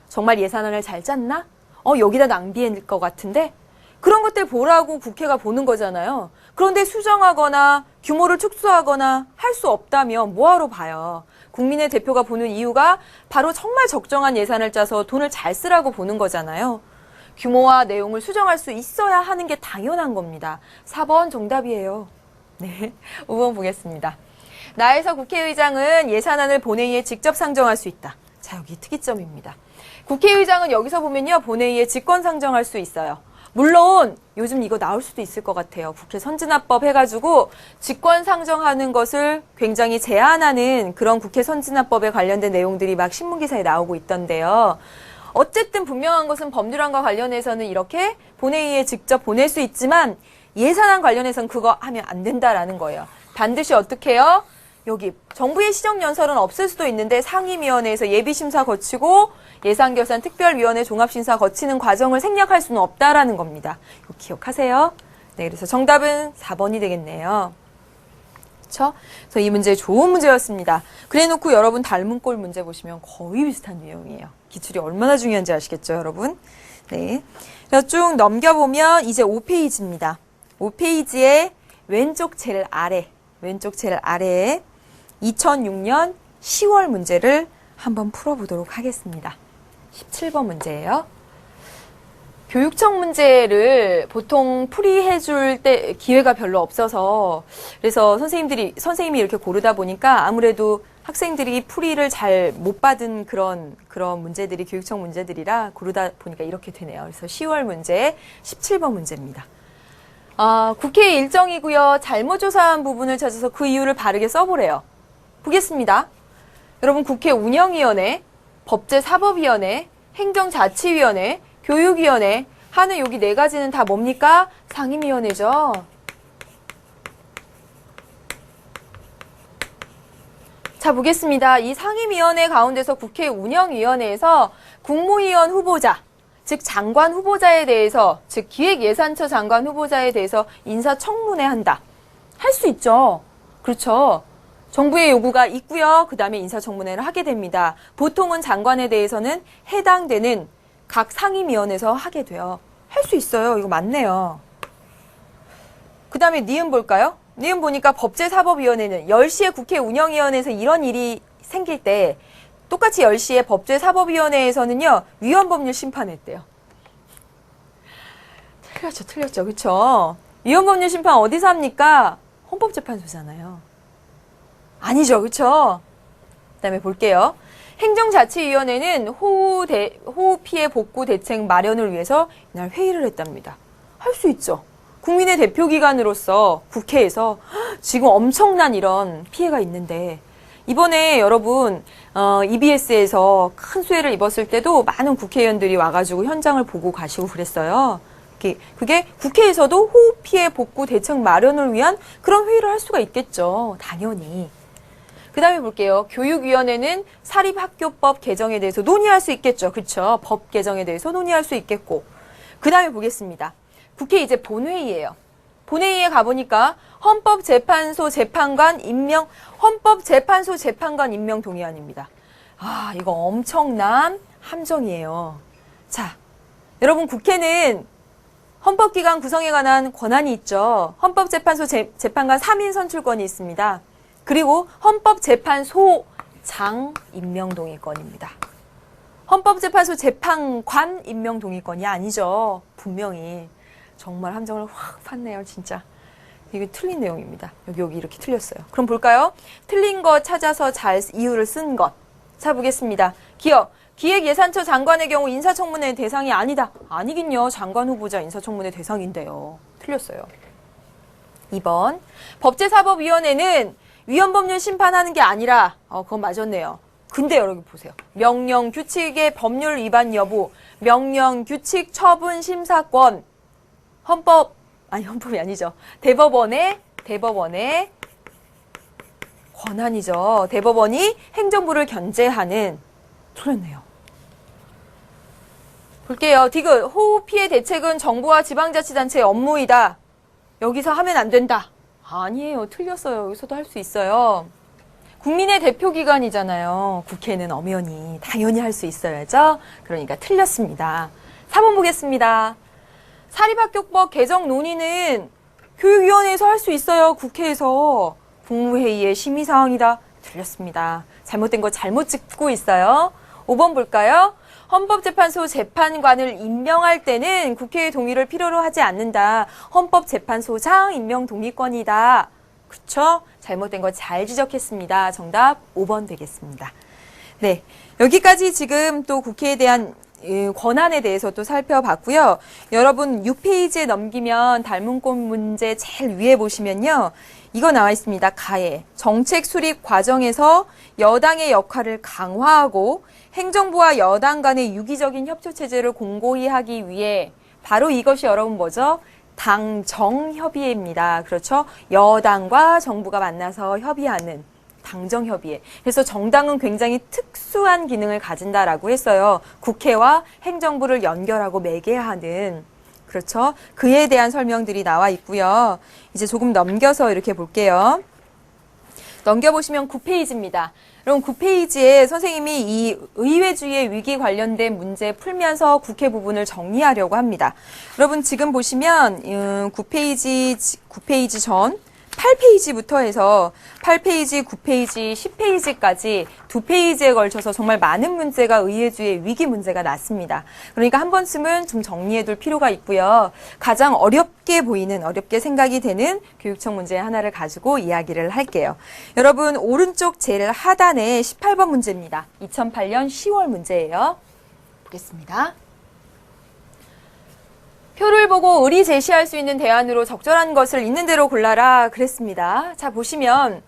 정말 예산안을 잘 짰나? 여기다 낭비할 것 같은데? 그런 것들 보라고 국회가 보는 거잖아요. 그런데 수정하거나 규모를 축소하거나 할 수 없다면 뭐하러 봐요? 국민의 대표가 보는 이유가 바로 정말 적정한 예산을 짜서 돈을 잘 쓰라고 보는 거잖아요. 규모와 내용을 수정할 수 있어야 하는 게 당연한 겁니다. 4번 정답이에요. 네, 5번 보겠습니다. 나에서 국회의장은 예산안을 본회의에 직접 상정할 수 있다. 자, 여기 특이점입니다. 국회의장은 여기서 보면요, 본회의에 직권 상정할 수 있어요. 물론 요즘 이거 나올 수도 있을 것 같아요. 국회 선진화법 해가지고 직권 상정하는 것을 굉장히 제한하는 그런 국회 선진화법에 관련된 내용들이 막 신문기사에 나오고 있던데요. 어쨌든 분명한 것은 법률안과 관련해서는 이렇게 본회의에 직접 보낼 수 있지만 예산안 관련해서는 그거 하면 안 된다라는 거예요. 반드시 어떻게 해요? 여기 정부의 시정연설은 없을 수도 있는데 상임위원회에서 예비심사 거치고 예산결산 특별위원회 종합심사 거치는 과정을 생략할 수는 없다라는 겁니다. 이거 기억하세요. 네, 그래서 정답은 4번이 되겠네요. 그렇죠? 그래서 이 문제 좋은 문제였습니다. 그래놓고 여러분 닮은 꼴 문제 보시면 거의 비슷한 내용이에요. 기출이 얼마나 중요한지 아시겠죠, 여러분? 네. 그래서 쭉 넘겨보면 이제 5페이지입니다. 5페이지에 왼쪽 제일 아래에 2006년 10월 문제를 한번 풀어보도록 하겠습니다. 17번 문제예요. 교육청 문제를 보통 풀이해줄 때 기회가 별로 없어서 그래서 선생님이 이렇게 고르다 보니까 아무래도 학생들이 풀이를 잘 못 받은 그런 문제들이 교육청 문제들이라 고르다 보니까 이렇게 되네요. 그래서 10월 문제 17번 문제입니다. 국회 일정이고요. 잘못 조사한 부분을 찾아서 그 이유를 바르게 써보래요. 보겠습니다. 여러분 국회 운영위원회, 법제사법위원회, 행정자치위원회, 교육위원회 하는 여기 네 가지는 다 뭡니까? 상임위원회죠. 자, 보겠습니다. 이 상임위원회 가운데서 국회 운영위원회에서 국무위원 후보자, 즉 장관 후보자에 대해서, 즉 기획예산처 장관 후보자에 대해서 인사청문회 한다. 할 수 있죠. 그렇죠. 정부의 요구가 있고요. 그 다음에 인사청문회를 하게 됩니다. 보통은 장관에 대해서는 해당되는 각 상임위원회에서 하게 돼요. 할 수 있어요. 이거 맞네요. 그 다음에 니은 볼까요? 니은 보니까 법제사법위원회는 10시에 국회 운영위원회에서 이런 일이 생길 때 똑같이 10시에 법제사법위원회에서는요. 위헌법률 심판했대요. 틀렸죠. 그렇죠? 위헌법률 심판 어디서 합니까? 헌법재판소잖아요. 아니죠. 그렇죠? 그다음에 볼게요. 행정자치위원회는 호우 피해 복구 대책 마련을 위해서 이날 회의를 했답니다. 할 수 있죠. 국민의 대표기관으로서 국회에서 지금 엄청난 이런 피해가 있는데 이번에 여러분 EBS에서 큰 수해를 입었을 때도 많은 국회의원들이 와가지고 현장을 보고 가시고 그랬어요. 그게 국회에서도 호우 피해 복구 대책 마련을 위한 그런 회의를 할 수가 있겠죠. 당연히. 그 다음에 볼게요. 교육위원회는 사립학교법 개정에 대해서 논의할 수 있겠죠. 그렇죠? 법 개정에 대해서 논의할 수 있겠고. 그 다음에 보겠습니다. 국회 이제 본회의예요. 본회의에 가보니까 헌법재판소 재판관 임명 동의안입니다. 이거 엄청난 함정이에요. 자, 여러분 국회는 헌법기관 구성에 관한 권한이 있죠. 헌법재판소 재판관 3인 선출권이 있습니다. 그리고 헌법재판소장 임명동의권입니다. 헌법재판소 재판관 임명동의권이 아니죠. 분명히. 정말 함정을 확 팠네요, 진짜. 이게 틀린 내용입니다. 여기 이렇게 틀렸어요. 그럼 볼까요? 틀린 거 찾아서 잘 이유를 쓴 것. 자, 보겠습니다. 기획예산처 장관의 경우 인사청문회 대상이 아니다. 아니긴요. 장관 후보자 인사청문회 대상인데요. 틀렸어요. 2번. 법제사법위원회는 위헌법률 심판하는 게 아니라 그건 맞았네요. 근데 여러분 보세요. 명령 규칙의 법률 위반 여부, 명령 규칙 처분 심사권, 헌법이 아니죠. 대법원의 권한이죠. 대법원이 행정부를 견제하는. 틀렸네요. 볼게요. 디귿. 호우 피해 대책은 정부와 지방자치단체의 업무이다. 여기서 하면 안 된다. 아니에요. 틀렸어요. 여기서도 할 수 있어요. 국민의 대표기관이잖아요. 국회는 엄연히 당연히 할 수 있어야죠. 그러니까 틀렸습니다. 4번 보겠습니다. 사립학교법 개정 논의는 교육위원회에서 할 수 있어요. 국회에서. 국무회의의 심의사항이다. 틀렸습니다. 잘못된 거 잘못 찍고 있어요. 5번 볼까요? 헌법재판소 재판관을 임명할 때는 국회의 동의를 필요로 하지 않는다. 헌법재판소장 임명 동의권이다. 그쵸? 잘못된 거 잘 지적했습니다. 정답 5번 되겠습니다. 네, 여기까지 지금 또 국회에 대한 권한에 대해서 또 살펴봤고요. 여러분 6페이지에 넘기면 닮은 꼴 문제 제일 위에 보시면요. 이거 나와 있습니다. 가해. 정책 수립 과정에서 여당의 역할을 강화하고 행정부와 여당 간의 유기적인 협조체제를 공고히 하기 위해 바로 이것이 여러분 뭐죠? 당정협의회입니다. 그렇죠? 여당과 정부가 만나서 협의하는 당정협의회. 그래서 정당은 굉장히 특수한 기능을 가진다라고 했어요. 국회와 행정부를 연결하고 매개하는. 그렇죠? 그에 대한 설명들이 나와 있고요. 이제 조금 넘겨서 이렇게 볼게요. 넘겨보시면 9페이지입니다. 그럼 9페이지에 선생님이 이 의회주의의 위기 관련된 문제 풀면서 국회 부분을 정리하려고 합니다. 여러분 지금 보시면 9페이지 전 8페이지부터 해서 8페이지, 9페이지, 10페이지까지 2페이지에 걸쳐서 정말 많은 문제가 의회주의의 위기 문제가 났습니다. 그러니까 한 번쯤은 좀 정리해둘 필요가 있고요. 가장 어렵게 보이는, 어렵게 생각이 되는 교육청 문제 하나를 가지고 이야기를 할게요. 여러분 오른쪽 제일 하단에 18번 문제입니다. 2008년 10월 문제예요. 보겠습니다. 표를 보고 의리 제시할 수 있는 대안으로 적절한 것을 있는 대로 골라라 그랬습니다. 자 보시면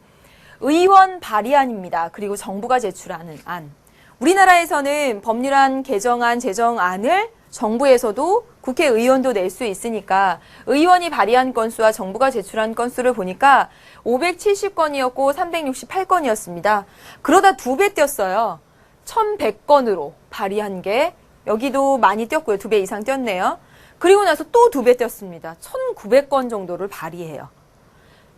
의원 발의안입니다. 그리고 정부가 제출하는 안. 우리나라에서는 법률안, 개정안, 제정안을 정부에서도 국회의원도 낼 수 있으니까 의원이 발의한 건수와 정부가 제출한 건수를 보니까 570건이었고 368건이었습니다. 그러다 2배 뛰었어요. 1100건으로 발의한 게 여기도 많이 뛰었고요. 2배 이상 뛰었네요. 그리고 나서 또 2배 뛰었습니다. 1900건 정도를 발의해요.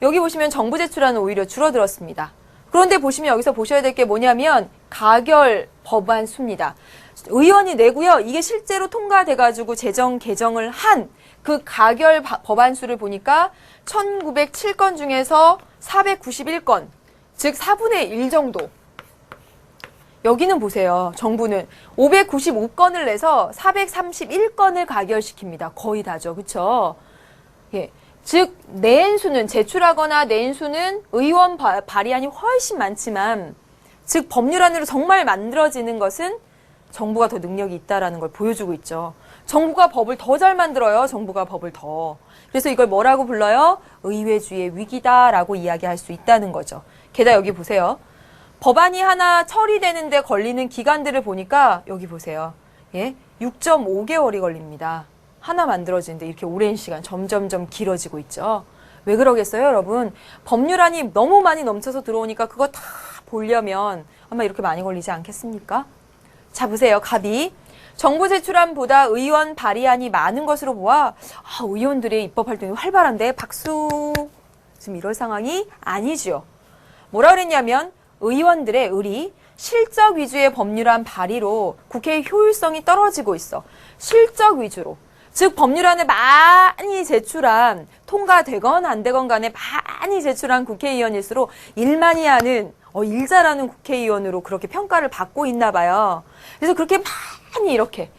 여기 보시면 정부 제출안은 오히려 줄어들었습니다. 그런데 보시면 여기서 보셔야 될 게 뭐냐면 가결 법안 수입니다. 의원이 내고요. 이게 실제로 통과돼가지고 제정 개정을 한 그 가결 법안 수를 보니까 1907건 중에서 491건, 즉 4분의 1 정도. 여기는 보세요. 정부는 595건을 내서 431건을 가결시킵니다. 거의 다죠. 그렇죠? 예. 즉 낸 수는 제출하거나 낸 수는 의원 발의안이 훨씬 많지만 즉 법률안으로 정말 만들어지는 것은 정부가 더 능력이 있다라는 걸 보여주고 있죠. 정부가 법을 더 잘 만들어요. 정부가 법을 더. 그래서 이걸 뭐라고 불러요? 의회주의의 위기다라고 이야기할 수 있다는 거죠. 게다가 여기 보세요. 법안이 하나 처리되는데 걸리는 기간들을 보니까 여기 보세요. 예, 6.5개월이 걸립니다. 하나 만들어지는데 이렇게 오랜 시간 점점점 길어지고 있죠. 왜 그러겠어요, 여러분? 법률안이 너무 많이 넘쳐서 들어오니까 그거 다 보려면 아마 이렇게 많이 걸리지 않겠습니까? 자, 보세요. 갑이 정부 제출안보다 의원 발의안이 많은 것으로 보아 의원들의 입법 활동이 활발한데 박수. 지금 이럴 상황이 아니죠. 뭐라 그랬냐면 의원들의 의리, 실적 위주의 법률안 발의로 국회의 효율성이 떨어지고 있어. 실적 위주로. 즉 법률안을 많이 제출한, 통과되건 안 되건 간에 많이 제출한 국회의원일수록 일만이 하는, 일 잘하는 국회의원으로 그렇게 평가를 받고 있나 봐요. 그래서 그렇게 많이 이렇게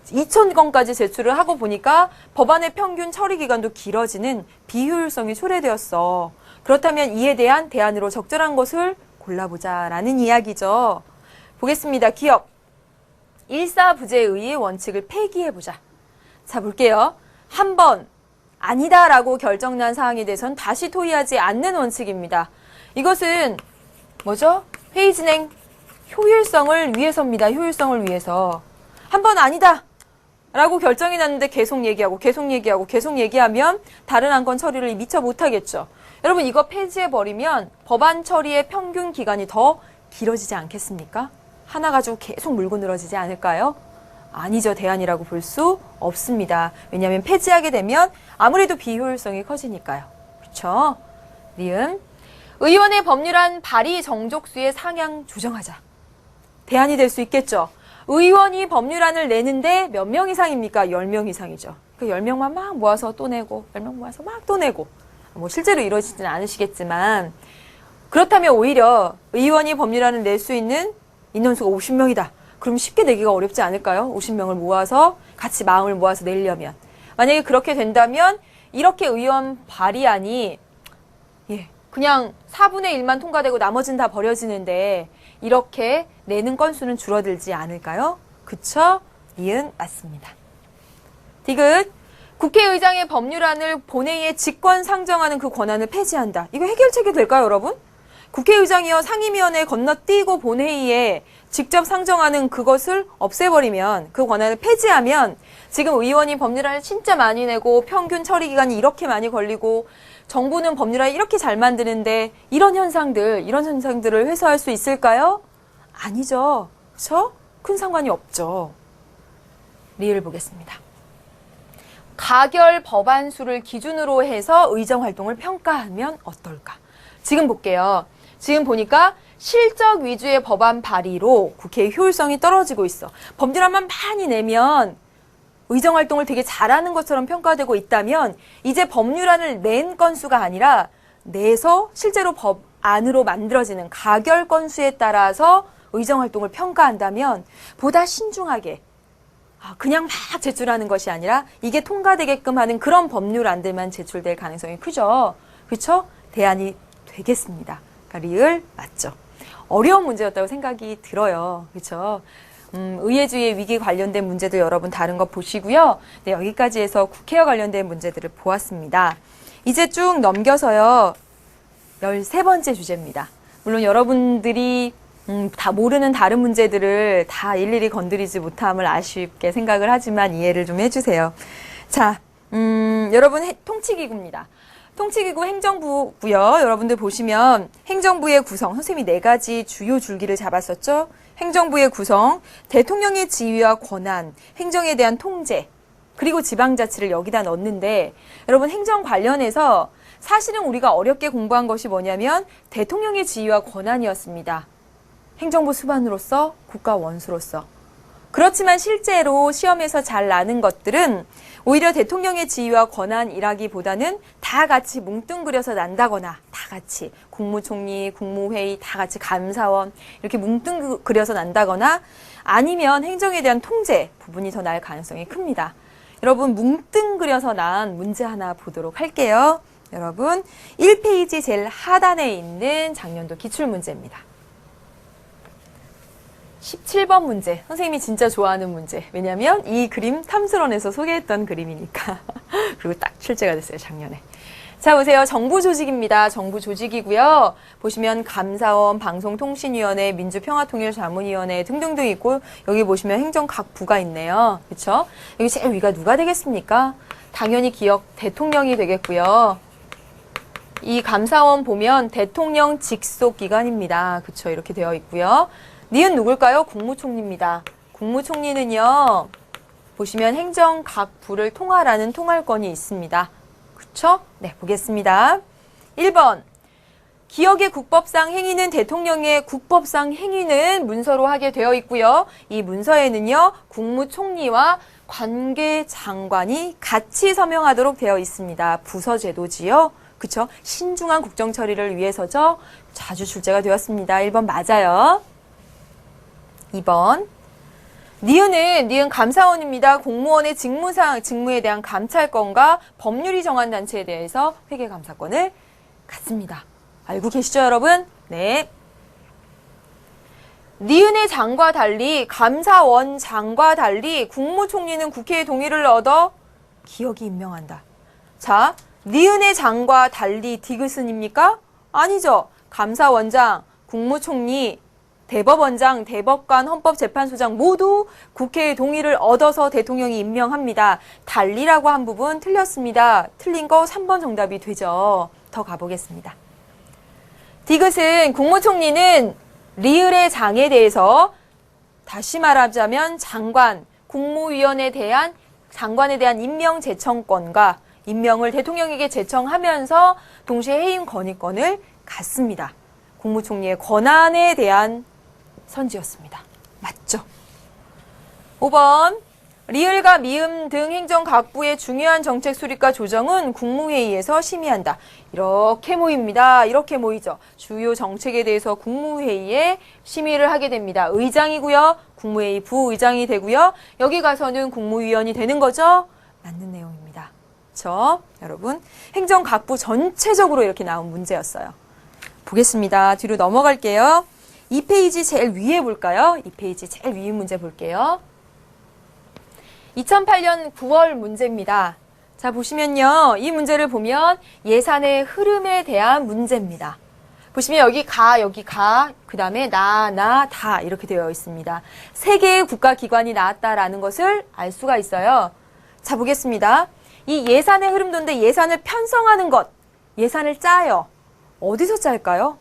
2000건까지 제출을 하고 보니까 법안의 평균 처리 기간도 길어지는 비효율성이 초래되었어. 그렇다면 이에 대한 대안으로 적절한 것을 골라보자라는 이야기죠. 보겠습니다. 기업. 일사부재의 원칙을 폐기해보자. 자, 볼게요. 한 번 아니다라고 결정난 사항에 대해서는 다시 토의하지 않는 원칙입니다. 이것은 뭐죠? 회의 진행 효율성을 위해서입니다. 효율성을 위해서. 한 번 아니다 라고 결정이 났는데 계속 얘기하면 다른 안건 처리를 미처 못하겠죠. 여러분 이거 폐지해버리면 법안 처리의 평균 기간이 더 길어지지 않겠습니까? 하나 가지고 계속 물고 늘어지지 않을까요? 아니죠. 대안이라고 볼 수 없습니다. 왜냐하면 폐지하게 되면 아무래도 비효율성이 커지니까요. 그렇죠? 니은. 의원의 법률안 발의 정족수의 상향 조정하자. 대안이 될 수 있겠죠. 의원이 법률안을 내는데 몇 명 이상입니까? 10명 이상이죠. 그 10명만 막 모아서 또 내고 10명 모아서 막 또 내고 뭐 실제로 이루어지지는 않으시겠지만 그렇다면 오히려 의원이 법률안을 낼 수 있는 인원수가 50명이다. 그럼 쉽게 내기가 어렵지 않을까요? 50명을 모아서 같이 마음을 모아서 내려면. 만약에 그렇게 된다면 이렇게 의원 발의안이 그냥 4분의 1만 통과되고 나머지는 다 버려지는데 이렇게 내는 건수는 줄어들지 않을까요? 그쵸? 이은 맞습니다. 디귿. 국회의장의 법률안을 본회의에 직권 상정하는 그 권한을 폐지한다. 이거 해결책이 될까요, 여러분? 국회의장이요 상임위원회에 건너뛰고 본회의에 직접 상정하는 그것을 없애버리면, 그 권한을 폐지하면 지금 의원이 법률안을 진짜 많이 내고 평균 처리 기간이 이렇게 많이 걸리고 정부는 법률안을 이렇게 잘 만드는데 이런 현상들을 해소할 수 있을까요? 아니죠. 그렇죠? 큰 상관이 없죠. 리을 보겠습니다. 가결 법안 수를 기준으로 해서 의정 활동을 평가하면 어떨까? 지금 볼게요. 지금 보니까 실적 위주의 법안 발의로 국회의 효율성이 떨어지고 있어. 법률안만 많이 내면 의정 활동을 되게 잘하는 것처럼 평가되고 있다면 이제 법률안을 낸 건수가 아니라 내서 실제로 법안으로 만들어지는 가결 건수에 따라서 의정 활동을 평가한다면 보다 신중하게 그냥 막 제출하는 것이 아니라 이게 통과되게끔 하는 그런 법률안들만 제출될 가능성이 크죠. 그렇죠? 대안이 되겠습니다. 그러니까 리을 맞죠. 어려운 문제였다고 생각이 들어요. 그렇죠? 의회주의의 위기 관련된 문제도 여러분 다른 거 보시고요. 네, 여기까지 해서 국회와 관련된 문제들을 보았습니다. 이제 쭉 넘겨서요. 13번째 주제입니다. 물론 여러분들이 다 모르는 다른 문제들을 다 일일이 건드리지 못함을 아쉽게 생각을 하지만 이해를 좀 해주세요. 자, 여러분 통치기구입니다. 통치기구 행정부고요. 여러분들 보시면 행정부의 구성, 선생님이 4가지 주요 줄기를 잡았었죠. 행정부의 구성, 대통령의 지위와 권한, 행정에 대한 통제, 그리고 지방자치를 여기다 넣었는데 여러분 행정 관련해서 사실은 우리가 어렵게 공부한 것이 뭐냐면 대통령의 지위와 권한이었습니다. 행정부 수반으로서 국가 원수로서. 그렇지만 실제로 시험에서 잘 나는 것들은 오히려 대통령의 지위와 권한이라기보다는 다 같이 뭉뚱그려서 난다거나 다 같이 국무총리, 국무회의, 다 같이 감사원 이렇게 뭉뚱그려서 난다거나 아니면 행정에 대한 통제 부분이 더 날 가능성이 큽니다. 여러분 뭉뚱그려서 난 문제 하나 보도록 할게요. 여러분 1페이지 제일 하단에 있는 작년도 기출문제입니다. 17번 문제. 선생님이 진짜 좋아하는 문제. 왜냐면 이 그림 탐스런에서 소개했던 그림이니까. 그리고 딱 출제가 됐어요, 작년에. 자, 보세요. 정부 조직입니다. 정부 조직이고요. 보시면 감사원, 방송통신위원회, 민주평화통일자문위원회 등등등 있고 여기 보시면 행정 각 부가 있네요. 그렇죠? 여기 제일 위가 누가 되겠습니까? 당연히 기억 대통령이 되겠고요. 이 감사원 보면 대통령 직속 기관입니다. 그렇죠? 이렇게 되어 있고요. 니은 누굴까요? 국무총리입니다. 국무총리는요, 보시면 행정 각 부를 통할하는 통할권이 있습니다. 그쵸? 네, 보겠습니다. 1번. 기억의 국법상 행위는 대통령의 국법상 행위는 문서로 하게 되어 있고요. 이 문서에는요, 국무총리와 관계장관이 같이 서명하도록 되어 있습니다. 부서제도지요. 그쵸? 신중한 국정 처리를 위해서죠. 자주 출제가 되었습니다. 1번 맞아요. 2번. 니은 감사원입니다. 공무원의 직무에 대한 감찰권과 법률이 정한 단체에 대해서 회계감사권을 갖습니다. 알고 계시죠, 여러분? 네. 니은의 장과 달리 감사원장과 달리 국무총리는 국회의 동의를 얻어 기억이 임명한다. 자, 니은의 장과 달리 디귿은입니까? 아니죠. 감사원장, 국무총리, 대법원장, 대법관, 헌법재판소장 모두 국회의 동의를 얻어서 대통령이 임명합니다. 달리라고 한 부분 틀렸습니다. 틀린 거 3번 정답이 되죠. 더 가보겠습니다. 디귿은 국무총리는 리을의 장에 대해서 다시 말하자면 국무위원에 대한 장관에 대한 임명 제청권과 임명을 대통령에게 제청하면서 동시에 해임 건의권을 갖습니다. 국무총리의 권한에 대한 선지였습니다. 맞죠? 5번. 리을과 미음 등 행정각부의 중요한 정책 수립과 조정은 국무회의에서 심의한다. 이렇게 모입니다. 이렇게 모이죠. 주요 정책에 대해서 국무회의에 심의를 하게 됩니다. 의장이고요. 국무회의 부의장이 되고요. 여기 가서는 국무위원이 되는 거죠. 맞는 내용입니다. 그렇죠? 여러분, 행정각부 전체적으로 이렇게 나온 문제였어요. 보겠습니다. 뒤로 넘어갈게요. 2페이지 제일 위에 볼까요? 2페이지 제일 위에 문제 볼게요. 2008년 9월 문제입니다. 자, 보시면요. 이 문제를 보면 예산의 흐름에 대한 문제입니다. 보시면 여기 가, 그 다음에 다 이렇게 되어 있습니다. 세 개의 국가기관이 나왔다라는 것을 알 수가 있어요. 자, 보겠습니다. 이 예산의 흐름도인데 예산을 편성하는 것, 예산을 짜요. 어디서 짤까요?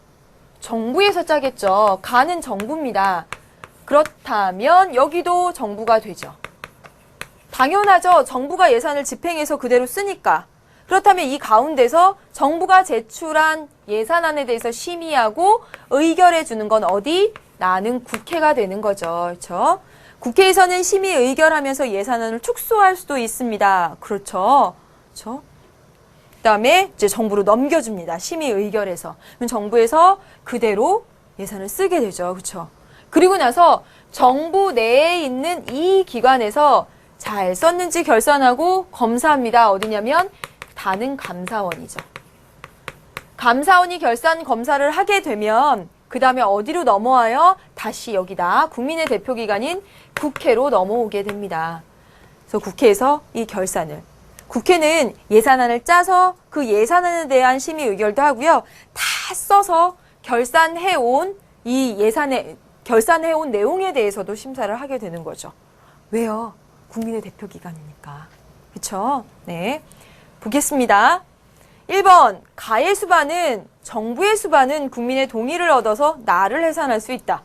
정부에서 짜겠죠. 가는 정부입니다. 그렇다면 여기도 정부가 되죠. 당연하죠. 정부가 예산을 집행해서 그대로 쓰니까. 그렇다면 이 가운데서 정부가 제출한 예산안에 대해서 심의하고 의결해 주는 건 어디? 나는 국회가 되는 거죠. 그렇죠? 국회에서는 심의 의결하면서 예산안을 축소할 수도 있습니다. 그렇죠? 그렇죠? 그다음에 이제 정부로 넘겨줍니다. 심의 의결해서. 그럼 정부에서 그대로 예산을 쓰게 되죠. 그렇죠? 그리고 나서 정부 내에 있는 이 기관에서 잘 썼는지 결산하고 검사합니다. 어디냐면 다는 감사원이죠. 감사원이 결산 검사를 하게 되면 그 다음에 어디로 넘어와요? 다시 여기다 국민의 대표기관인 국회로 넘어오게 됩니다. 그래서 국회에서 이 결산을 국회는 예산안을 짜서 그 예산안에 대한 심의 의결도 하고요. 다 써서 결산해온 이 결산해온 내용에 대해서도 심사를 하게 되는 거죠. 왜요? 국민의 대표기관이니까. 그렇죠? 네. 보겠습니다. 1번, 가의 수반은 정부의 수반은 국민의 동의를 얻어서 나를 해산할 수 있다.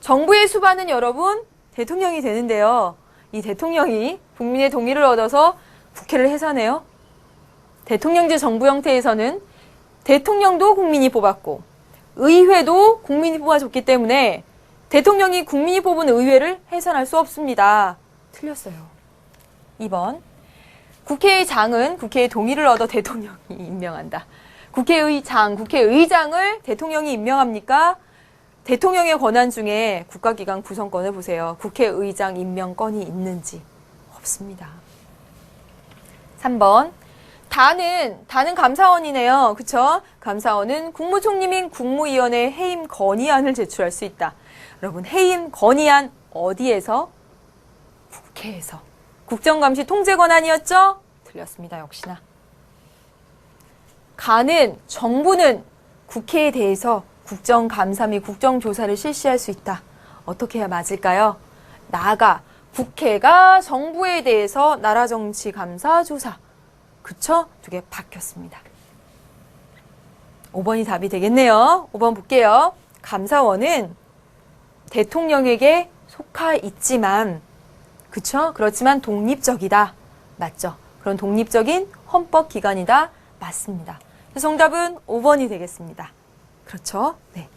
정부의 수반은 여러분 대통령이 되는데요. 이 대통령이 국민의 동의를 얻어서 국회를 해산해요. 대통령제 정부 형태에서는 대통령도 국민이 뽑았고 의회도 국민이 뽑아줬기 때문에 대통령이 국민이 뽑은 의회를 해산할 수 없습니다. 틀렸어요. 2번. 국회의장은 국회의 동의를 얻어 대통령이 임명한다. 국회의장을 대통령이 임명합니까? 대통령의 권한 중에 국가기관 구성권을 보세요. 국회의장 임명권이 있는지 없습니다. 3번. 다는 감사원이네요. 그쵸? 감사원은 국무총리 및 국무위원회 해임 건의안을 제출할 수 있다. 여러분, 해임 건의안 어디에서? 국회에서. 국정감시 통제 권한이었죠? 틀렸습니다. 역시나. 정부는 국회에 대해서 국정감사 및 국정조사를 실시할 수 있다. 어떻게 해야 맞을까요? 국회가 정부에 대해서 나라정치감사조사. 그쵸? 두 개 바뀌었습니다. 5번이 답이 되겠네요. 5번 볼게요. 감사원은 대통령에게 속하 있지만 그쵸? 그렇지만 독립적이다. 맞죠? 그런 독립적인 헌법기관이다. 맞습니다. 정답은 5번이 되겠습니다. 그렇죠? 네.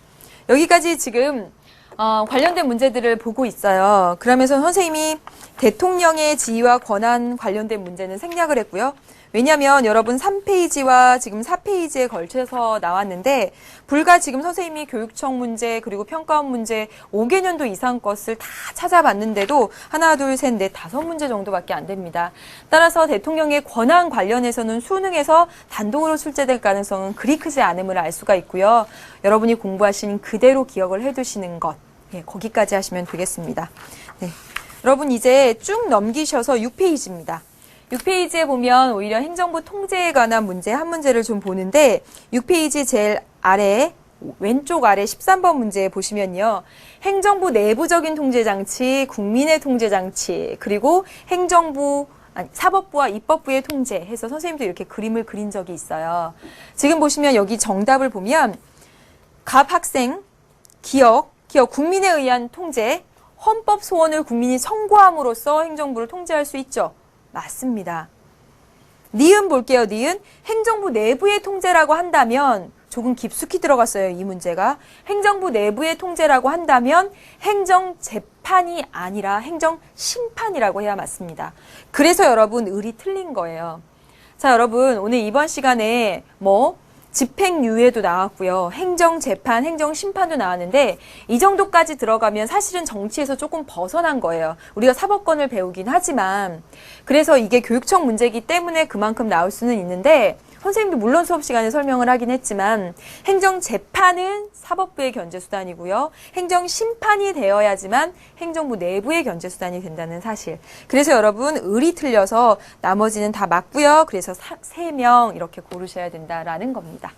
여기까지 지금 관련된 문제들을 보고 있어요. 그러면서 선생님이 대통령의 지위와 권한 관련된 문제는 생략을 했고요. 왜냐하면 여러분 3페이지와 지금 4페이지에 걸쳐서 나왔는데 불과 지금 선생님이 교육청 문제 그리고 평가원 문제 5개년도 이상 것을 다 찾아봤는데도 하나, 둘, 셋, 넷, 5문제 정도밖에 안 됩니다. 따라서 대통령의 권한 관련해서는 수능에서 단독으로 출제될 가능성은 그리 크지 않음을 알 수가 있고요. 여러분이 공부하신 그대로 기억을 해두시는 것, 네, 거기까지 하시면 되겠습니다. 네. 여러분 이제 쭉 넘기셔서 6페이지입니다. 6페이지에 보면 오히려 행정부 통제에 관한 문제 한 문제를 좀 보는데 6페이지 제일 아래 왼쪽 아래 13번 문제 보시면요. 행정부 내부적인 통제장치, 국민의 통제장치, 그리고 사법부와 입법부의 통제 해서 선생님도 이렇게 그림을 그린 적이 있어요. 지금 보시면 여기 정답을 보면 갑 학생, 기억, 국민에 의한 통제, 헌법 소원을 국민이 청구함으로써 행정부를 통제할 수 있죠. 맞습니다. 니은 볼게요. 니은. 행정부 내부의 통제라고 한다면 조금 깊숙이 들어갔어요. 이 문제가. 행정부 내부의 통제라고 한다면 행정재판이 아니라 행정심판이라고 해야 맞습니다. 그래서 여러분 을이 틀린 거예요. 자, 여러분 오늘 이번 시간에 집행유예도 나왔고요. 행정재판, 행정심판도 나왔는데 이 정도까지 들어가면 사실은 정치에서 조금 벗어난 거예요. 우리가 사법권을 배우긴 하지만 그래서 이게 교육청 문제이기 때문에 그만큼 나올 수는 있는데 선생님도 물론 수업 시간에 설명을 하긴 했지만 행정재판은 사법부의 견제수단이고요. 행정심판이 되어야지만 행정부 내부의 견제수단이 된다는 사실. 그래서 여러분 을이 틀려서 나머지는 다 맞고요. 그래서 3명 이렇게 고르셔야 된다라는 겁니다.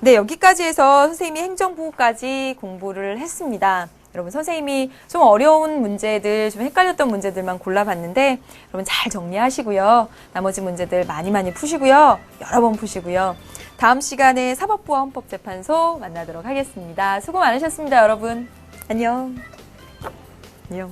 네, 여기까지 해서 선생님이 행정부까지 공부를 했습니다. 여러분 선생님이 좀 어려운 문제들, 좀 헷갈렸던 문제들만 골라봤는데 여러분 잘 정리하시고요. 나머지 문제들 많이 푸시고요. 여러 번 푸시고요. 다음 시간에 사법부와 헌법재판소 만나도록 하겠습니다. 수고 많으셨습니다, 여러분. 안녕. 안녕.